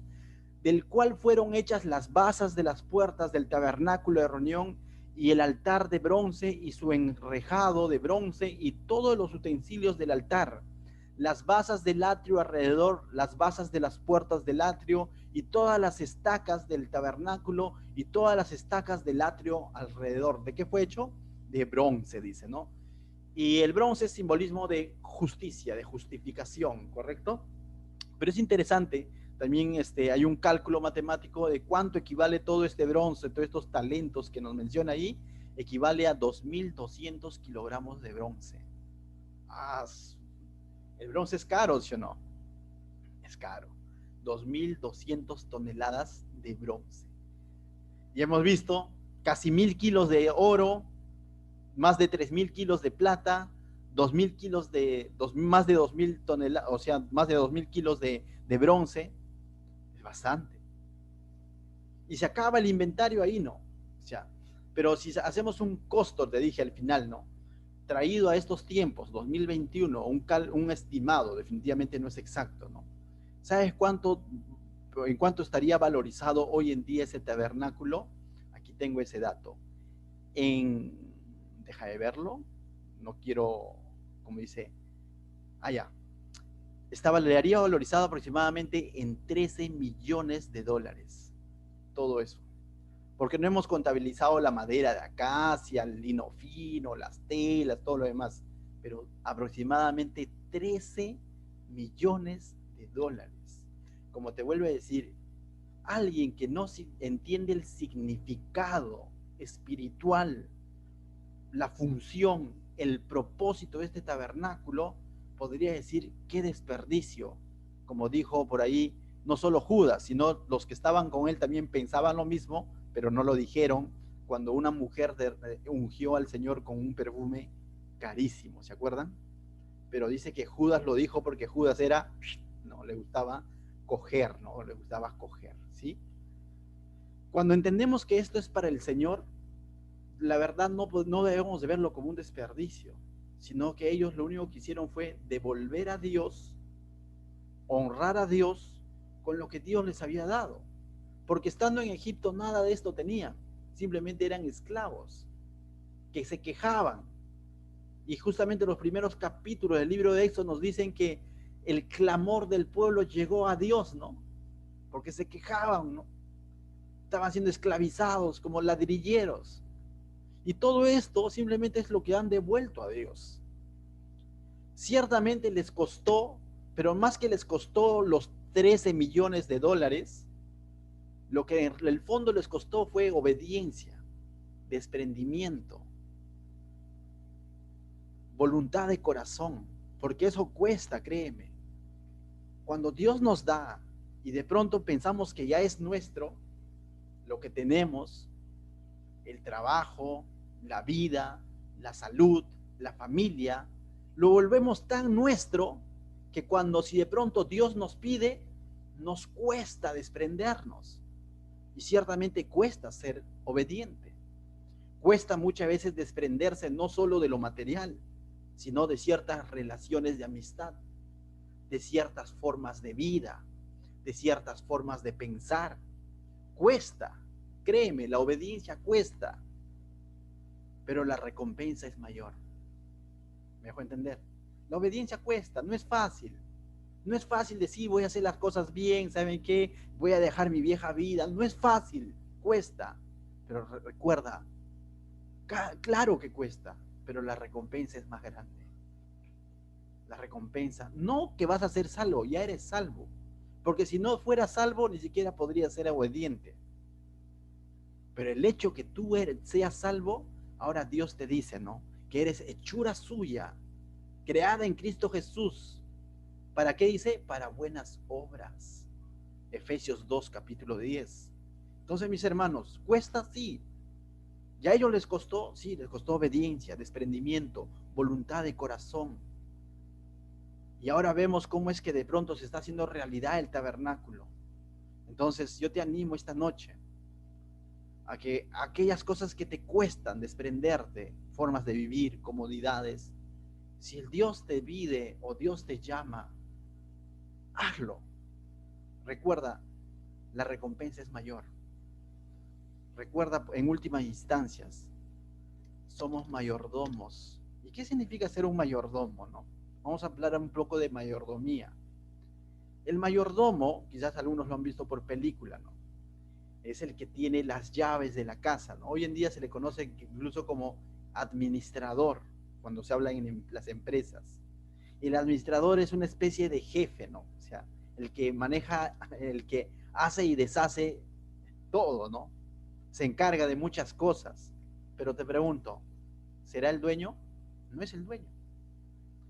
del cual fueron hechas las basas de las puertas del tabernáculo de reunión y el altar de bronce y su enrejado de bronce y todos los utensilios del altar, las basas del atrio alrededor, las basas de las puertas del atrio y todas las estacas del tabernáculo y todas las estacas del atrio alrededor. ¿De qué fue hecho? De bronce, dice, ¿no? Y el bronce es simbolismo de justicia, de justificación, ¿correcto? Pero es interesante, también hay un cálculo matemático de cuánto equivale todo este bronce, todos estos talentos que nos menciona ahí, equivale a 2.200 kilogramos de bronce. El bronce es caro, ¿sí o no? Es caro. 2.200 toneladas de bronce. Y hemos visto casi 1.000 kilos de oro, más de 3.000 kilos de plata, 2.000 kilos más de 2.000 toneladas, o sea, más de 2.000 kilos de bronce. Es bastante. Y se acaba el inventario ahí, ¿no? O sea, pero si hacemos un costo, te dije al final, ¿no? Traído a estos tiempos, 2021, un estimado, definitivamente no es exacto, ¿no? ¿Sabes en cuánto estaría valorizado hoy en día ese tabernáculo? Aquí tengo ese dato. Deja de verlo, no quiero, como dice, allá. Estaría valorizado aproximadamente en 13 millones de dólares. Todo eso. Porque no hemos contabilizado la madera de acacia, el lino fino, las telas, todo lo demás. Pero aproximadamente 13 millones de dólares. Como te vuelvo a decir, alguien que no entiende el significado espiritual, la función, el propósito de este tabernáculo, podría decir qué desperdicio. Como dijo por ahí, no solo Judas, sino los que estaban con él también pensaban lo mismo, pero no lo dijeron cuando una mujer ungió al Señor con un perfume carísimo, ¿se acuerdan? Pero dice que Judas lo dijo porque Judas no, le gustaba coger, ¿no? Le gustaba coger, ¿sí? Cuando entendemos que esto es para el Señor, la verdad no debemos de verlo como un desperdicio, sino que ellos lo único que hicieron fue devolver a Dios, honrar a Dios con lo que Dios les había dado. Porque estando en Egipto nada de esto tenían, simplemente eran esclavos que se quejaban. Y justamente los primeros capítulos del libro de Éxodo nos dicen que el clamor del pueblo llegó a Dios, ¿no? Porque se quejaban, ¿no? Estaban siendo esclavizados como ladrilleros. Y todo esto simplemente es lo que han devuelto a Dios. Ciertamente les costó, pero más que les costó los 13 millones de dólares, lo que en el fondo les costó fue obediencia, desprendimiento, voluntad de corazón, porque eso cuesta, créeme. Cuando Dios nos da y de pronto pensamos que ya es nuestro, lo que tenemos, el trabajo, la vida, la salud, la familia, lo volvemos tan nuestro que si de pronto Dios nos pide, nos cuesta desprendernos. Y ciertamente cuesta ser obediente. Cuesta muchas veces desprenderse no solo de lo material, sino de ciertas relaciones de amistad, de ciertas formas de vida, de ciertas formas de pensar. Cuesta, créeme, la obediencia cuesta, pero la recompensa es mayor. ¿Me dejo entender? La obediencia cuesta, no es fácil. No es fácil decir voy a hacer las cosas bien, ¿saben qué? Voy a dejar mi vieja vida. No es fácil, cuesta. Pero recuerda, claro que cuesta, pero la recompensa es más grande. La recompensa, no que vas a ser salvo, ya eres salvo. Porque si no fueras salvo, ni siquiera podrías ser obediente. Pero el hecho que tú seas salvo, ahora Dios te dice, ¿no? Que eres hechura suya, creada en Cristo Jesús. ¿Para qué dice? Para buenas obras. Efesios 2, capítulo 10. Entonces, mis hermanos, cuesta sí. ¿Ya a ellos les costó? Sí, les costó obediencia, desprendimiento, voluntad de corazón. Y ahora vemos cómo es que de pronto se está haciendo realidad el tabernáculo. Entonces, yo te animo esta noche a que aquellas cosas que te cuestan desprenderte, formas de vivir, comodidades, si el Dios te pide o Dios te llama, hazlo. Recuerda, la recompensa es mayor. Recuerda, en últimas instancias, somos mayordomos. ¿Y qué significa ser un mayordomo, no? Vamos a hablar un poco de mayordomía. El mayordomo, quizás algunos lo han visto por película, ¿no? Es el que tiene las llaves de la casa, ¿no? Hoy en día se le conoce incluso como administrador, cuando se habla en las empresas. El administrador es una especie de jefe, ¿no? O sea, el que maneja, el que hace y deshace todo, ¿no? Se encarga de muchas cosas, Pero te pregunto, ¿será el dueño? No es el dueño.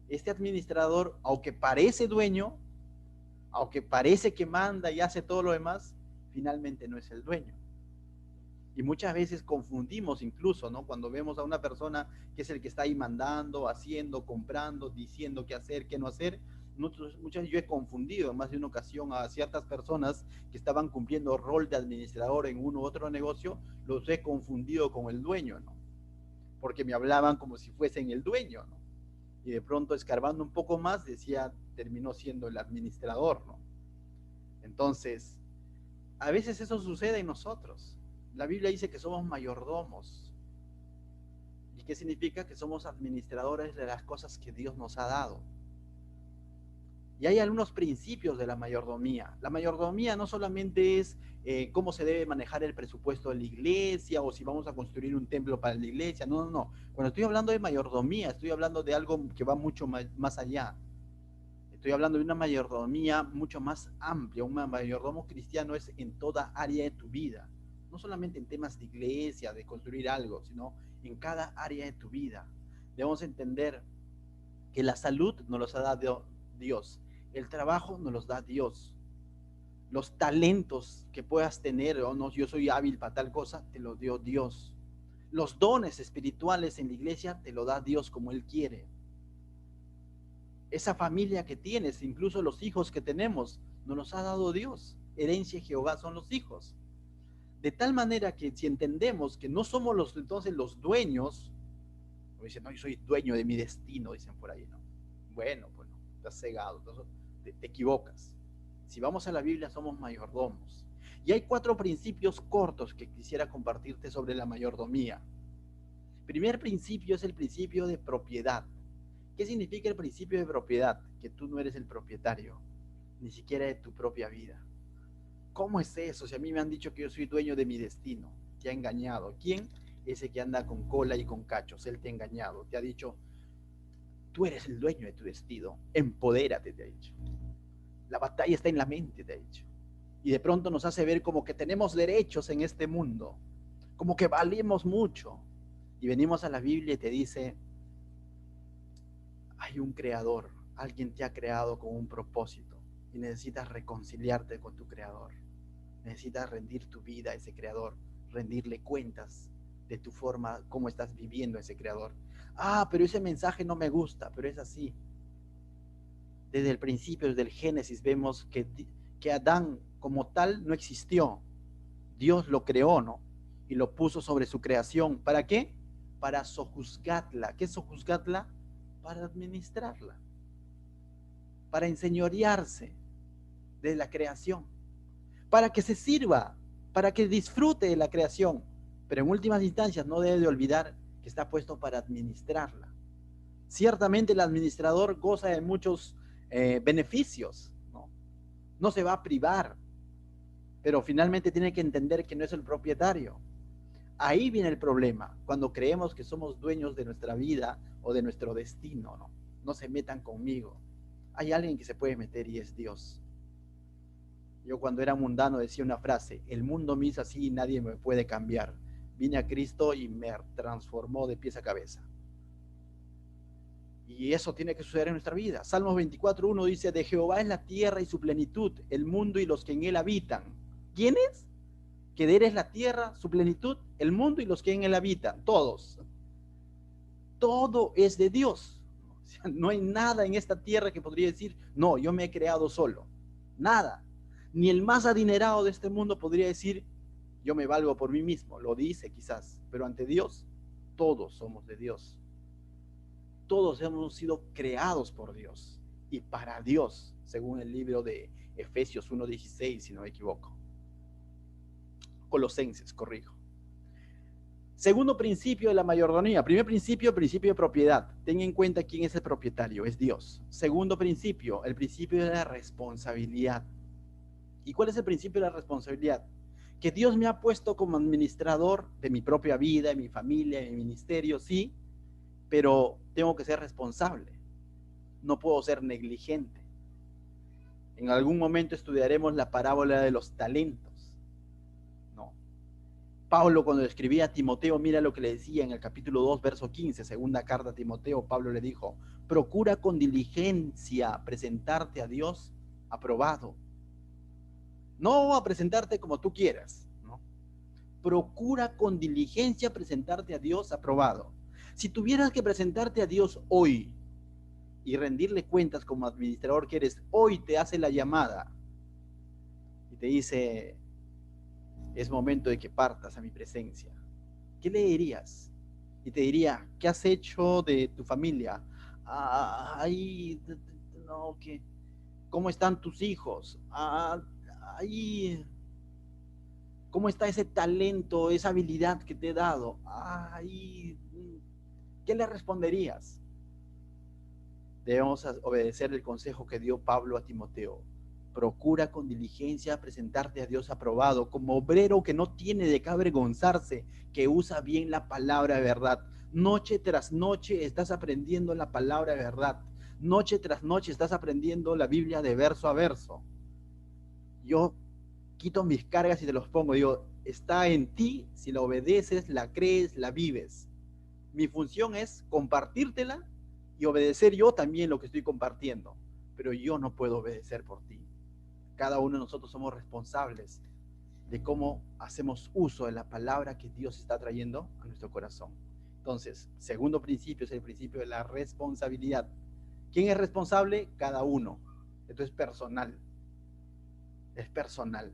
Este administrador, aunque parece dueño, aunque parece que manda y hace todo lo demás, finalmente no es el dueño. Y muchas veces confundimos incluso, ¿no? Cuando vemos a una persona que es el que está ahí mandando, haciendo, comprando, diciendo qué hacer, qué no hacer. Muchas yo he confundido en más de una ocasión a ciertas personas que estaban cumpliendo rol de administrador en uno u otro negocio, los he confundido con el dueño, ¿no? Porque me hablaban como si fuesen el dueño, ¿no? Y de pronto escarbando un poco más decía, terminó siendo el administrador, ¿no? Entonces, a veces eso sucede en nosotros. La Biblia dice que somos mayordomos. ¿Y qué significa? Que somos administradores de las cosas que Dios nos ha dado. Y hay algunos principios de la mayordomía. La mayordomía no solamente es cómo se debe manejar el presupuesto de la iglesia o si vamos a construir un templo para la iglesia. No, no, no. Cuando estoy hablando de mayordomía, estoy hablando de algo que va mucho más allá. Estoy hablando de una mayordomía mucho más amplia. Un mayordomo cristiano es en toda área de tu vida. No solamente en temas de iglesia, de construir algo, sino en cada área de tu vida. Debemos entender que la salud nos los ha dado Dios. El trabajo nos los da Dios. Los talentos que puedas tener, o no, yo soy hábil para tal cosa, te lo dio Dios. Los dones espirituales en la iglesia te lo da Dios como Él quiere. Esa familia que tienes, incluso los hijos que tenemos, nos los ha dado Dios. Herencia de Jehová son los hijos. De tal manera que si entendemos que no somos entonces los dueños, como dicen, no, yo soy dueño de mi destino, dicen por ahí, ¿no? Bueno, estás cegado, te equivocas. Si vamos a la Biblia, somos mayordomos. Y hay 4 principios cortos que quisiera compartirte sobre la mayordomía. Primer principio es el principio de propiedad. ¿Qué significa el principio de propiedad? Que tú no eres el propietario, ni siquiera de tu propia vida. ¿Cómo es eso? Si a mí me han dicho que yo soy dueño de mi destino, te ha engañado. ¿Quién? Ese que anda con cola y con cachos, él te ha engañado, te ha dicho, tú eres el dueño de tu destino, empodérate, te ha dicho. La batalla está en la mente, te ha dicho. Y de pronto nos hace ver como que tenemos derechos en este mundo, como que valemos mucho. Y venimos a la Biblia y te dice, hay un creador, alguien te ha creado con un propósito y necesitas reconciliarte con tu creador. Necesitas rendir tu vida a ese creador, rendirle cuentas de tu forma, cómo estás viviendo a ese creador. Ah, pero ese mensaje no me gusta, pero es así. Desde el principio, desde el Génesis, vemos que Adán como tal no existió. Dios lo creó, ¿no? Y lo puso sobre su creación. ¿Para qué? Para sojuzgarla. ¿Qué es sojuzgarla? Para administrarla. Para enseñorearse de la creación. Para que se sirva, para que disfrute de la creación. Pero en últimas instancias no debe de olvidar que está puesto para administrarla. Ciertamente el administrador goza de muchos beneficios, ¿no? No se va a privar, pero finalmente tiene que entender que no es el propietario. Ahí viene el problema, cuando creemos que somos dueños de nuestra vida o de nuestro destino, ¿no? No se metan conmigo. Hay alguien que se puede meter y es Dios. Yo cuando era mundano decía una frase, el mundo me hizo así y nadie me puede cambiar. Vine a Cristo y me transformó de pies a cabeza. Y eso tiene que suceder en nuestra vida. Salmos 24:1 dice, de Jehová es la tierra y su plenitud, el mundo y los que en él habitan. ¿Quiénes? Que de él es la tierra, su plenitud, el mundo y los que en él habitan. Todos. Todo es de Dios. O sea, no hay nada en esta tierra que podría decir, no, yo me he creado solo. Nada. Ni el más adinerado de este mundo podría decir, yo me valgo por mí mismo. Lo dice quizás, pero ante Dios, todos somos de Dios. Todos hemos sido creados por Dios y para Dios, según el libro de Efesios 1:16, si no me equivoco. Colosenses, corrijo. Segundo principio de la mayordomía. Primer principio, principio de propiedad. Ten en cuenta quién es el propietario, es Dios. Segundo principio, el principio de la responsabilidad. ¿Y cuál es el principio de la responsabilidad? Que Dios me ha puesto como administrador de mi propia vida, de mi familia, de mi ministerio, sí, pero tengo que ser responsable. No puedo ser negligente. En algún momento estudiaremos la parábola de los talentos. No. Pablo, cuando escribía a Timoteo, mira lo que le decía en el capítulo 2, verso 15, segunda carta a Timoteo. Pablo le dijo: procura con diligencia presentarte a Dios aprobado. No a presentarte como tú quieras, ¿no? Procura con diligencia presentarte a Dios aprobado. Si tuvieras que presentarte a Dios hoy y rendirle cuentas como administrador que eres, hoy te hace la llamada y te dice: es momento de que partas a mi presencia. ¿Qué le dirías? Y te diría: ¿qué has hecho de tu familia? Ahí, no, ¿qué? ¿Cómo están tus hijos? Ahí, ¿cómo está ese talento, esa habilidad que te he dado? Ahí, ¿qué le responderías? Debemos obedecer el consejo que dio Pablo a Timoteo. Procura con diligencia presentarte a Dios aprobado, como obrero que no tiene de qué avergonzarse, que usa bien la palabra de verdad. Noche tras noche estás aprendiendo la palabra de verdad. Noche tras noche estás aprendiendo la Biblia de verso a verso. Yo quito mis cargas y te los pongo. Digo, está en ti, si la obedeces, la crees, la vives. Mi función es compartírtela y obedecer yo también lo que estoy compartiendo, pero yo no puedo obedecer por ti. Cada uno de nosotros somos responsables de cómo hacemos uso de la palabra que Dios está trayendo a nuestro corazón. Entonces, segundo principio es el principio de la responsabilidad. ¿Quién es responsable? Cada uno. Esto es personal. Es personal.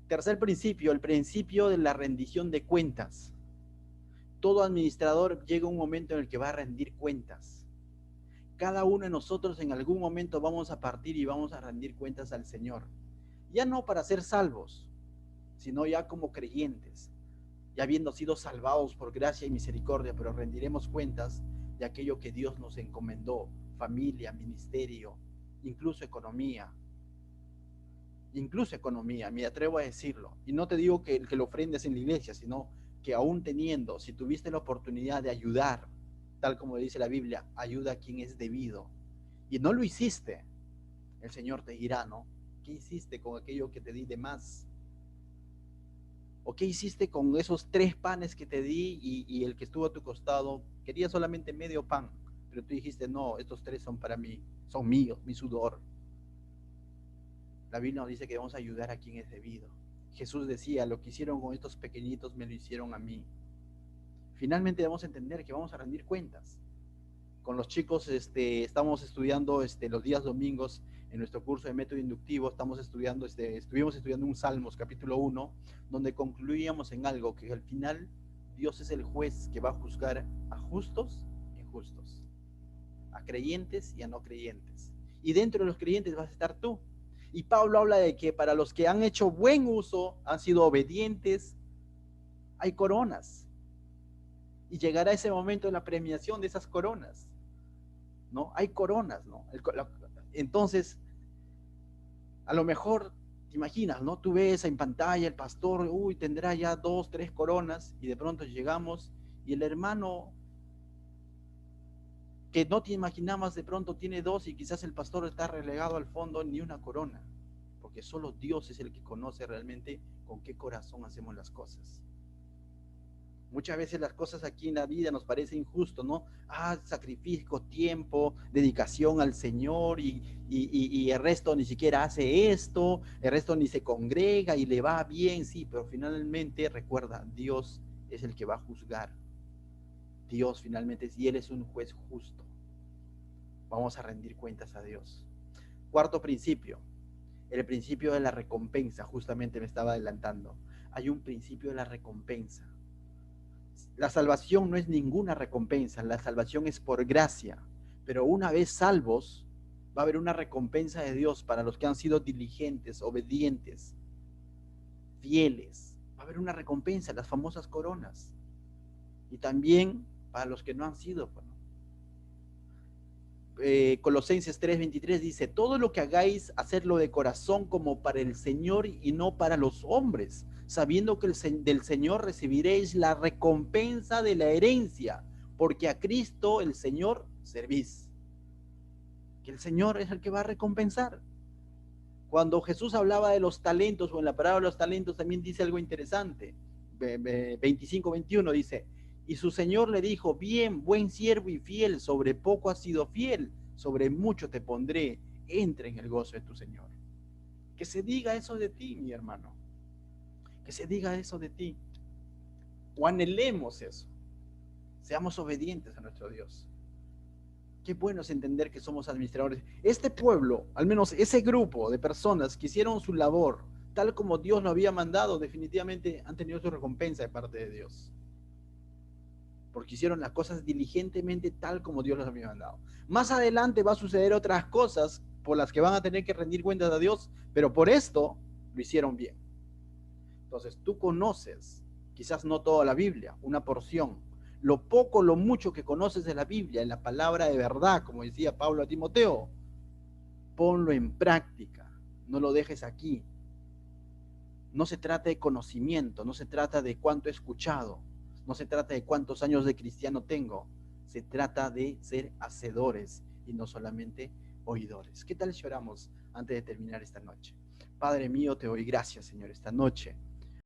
Tercer principio, el principio de la rendición de cuentas. Todo administrador llega un momento en el que va a rendir cuentas. Cada uno de nosotros en algún momento vamos a partir y vamos a rendir cuentas al Señor. Ya no para ser salvos, sino ya como creyentes, ya habiendo sido salvados por gracia y misericordia, pero rendiremos cuentas de aquello que Dios nos encomendó: familia, ministerio, incluso economía. Incluso economía, me atrevo a decirlo. Y no te digo que lo ofrendes en la iglesia, sino que aún teniendo, si tuviste la oportunidad de ayudar, tal como dice la Biblia, ayuda a quien es debido, y no lo hiciste, el Señor te dirá, ¿no? ¿Qué hiciste con aquello que te di de más? ¿O qué hiciste con esos 3 panes que te di y el que estuvo a tu costado quería solamente medio pan? Pero tú dijiste: no, estos 3 son para mí, son míos, mi sudor. La Biblia nos dice que debemos ayudar a quien es debido. Jesús decía: lo que hicieron con estos pequeñitos me lo hicieron a mí. Finalmente debemos entender que vamos a rendir cuentas. Con los chicos estamos estudiando los días domingos en nuestro curso de método inductivo. Estuvimos estudiando un Salmos capítulo 1, donde concluíamos en algo: que al final Dios es el juez que va a juzgar a justos e injustos, a creyentes y a no creyentes. Y dentro de los creyentes vas a estar tú. Y Pablo habla de que para los que han hecho buen uso, han sido obedientes, hay coronas. Y llegará ese momento de la premiación de esas coronas, ¿no? Hay coronas, ¿no? Entonces, a lo mejor, te imaginas, ¿no? Tú ves en pantalla el pastor, uy, tendrá ya 2, 3 coronas, y de pronto llegamos y el hermano que no te imaginabas de pronto tiene 2, y quizás el pastor está relegado al fondo, ni una corona, porque solo Dios es el que conoce realmente con qué corazón hacemos las cosas. Muchas veces las cosas aquí en la vida nos parecen injustos, ¿no? Sacrificio, tiempo, dedicación al Señor, y el resto ni siquiera hace esto, el resto ni se congrega y le va bien, sí, pero finalmente recuerda, Dios es el que va a juzgar. Dios finalmente, y Él es un juez justo. Vamos a rendir cuentas a Dios. Cuarto principio, el principio de la recompensa. Justamente me estaba adelantando. Hay un principio de la recompensa. La salvación no es ninguna recompensa, la salvación es por gracia, pero una vez salvos va a haber una recompensa de Dios para los que han sido diligentes, obedientes, fieles. Va a haber una recompensa, las famosas coronas, y también para los que no han sido. Colosenses 3:23 dice: todo lo que hagáis, hacedlo de corazón como para el Señor y no para los hombres, sabiendo que del Señor recibiréis la recompensa de la herencia, porque a Cristo el Señor servís. Que el Señor es el que va a recompensar. Cuando Jesús hablaba de los talentos, o en la parábola de los talentos, también dice algo interesante. 25-21 dice, y su señor le dijo, bien, buen siervo y fiel, sobre poco has sido fiel, sobre mucho te pondré, entra en el gozo de tu señor. Que se diga eso de ti, mi hermano, que se diga eso de ti, o anhelemos eso, seamos obedientes a nuestro Dios. Qué bueno es entender que somos administradores. Este pueblo, al menos ese grupo de personas que hicieron su labor tal como Dios lo había mandado, definitivamente han tenido su recompensa de parte de Dios. Porque hicieron las cosas diligentemente tal como Dios los había mandado. Más adelante va a suceder otras cosas por las que van a tener que rendir cuentas a Dios, pero por esto lo hicieron bien. Entonces tú conoces, quizás no toda la Biblia, una porción, lo poco, lo mucho que conoces de la Biblia, en la palabra de verdad, como decía Pablo a Timoteo, ponlo en práctica, no lo dejes aquí. No se trata de conocimiento, no se trata de cuánto he escuchado, no se trata de cuántos años de cristiano tengo, se trata de ser hacedores y no solamente oidores. ¿Qué tal si oramos antes de terminar esta noche? Padre mío, te doy gracias, Señor, esta noche